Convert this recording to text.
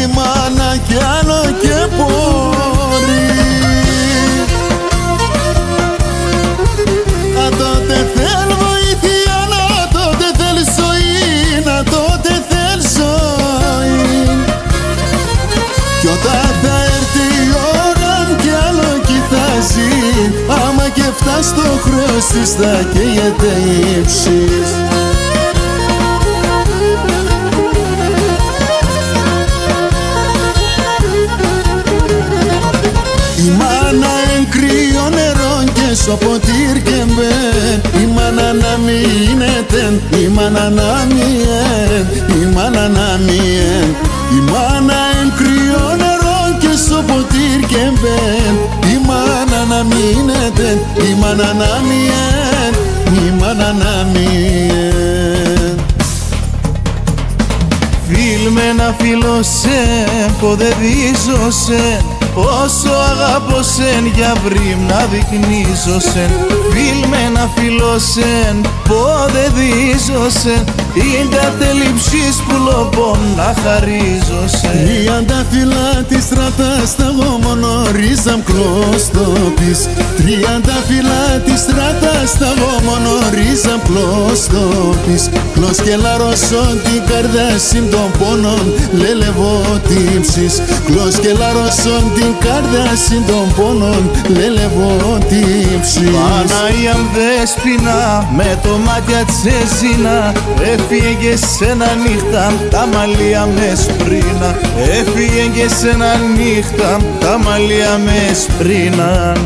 η μάνα κι άλλο και πόρη. Να τότε θέλ βοήθεια, να τότε θέλ ζωή, να τότε θέλ ζωή. Κι όταν θα έρθει η ώρα κι άλλο κοιτάζει, άμα και φτάσει το χρέος της θα καίγεται ύψης. Η μάνα εν κρύο νερό και στο ποτήρ και μπεν, η μάνα να μείνεται, η μάνα να μείνει, η μάνα να μείνει. Η μάνα εν κρύο νερό και στο ποτήρ και μπεν, η μάνα να μείνεται, η μάνα να μείνει, η μάνα να μείνει. Φίλ με ένα φίλο σεν, πότε δίζω σεν, όσο αγαπώ σεν, για βρήμ να δεικνύζω σεν. Φίλ με ένα φίλο σεν, πότε δίζω σεν, είναι τα τελειψής που λοπών να χαρίζω σεν. Τριαντάφυλλα της στρατάς τα εγώ μόνο ρίζαμ κλωστοπής. Τριαντάφυλλα της στρατάς τα εγώ μόνο ρίζαμ κλωστοπής. Κλος και λαρώσον την καρδάσιν των πόνων λελεβό τύψης. Κλος και λαρώσον την καρδάσιν των πόνων λελεβό τύψης. Παναγία Δέσποινα με το μάτια τσέζινα, έφυγε σε ένα νύχτα τα μαλλιά με σπρίνα. Έφυγε σε ένα νύχτα τα μαλλιά με σπρίναν.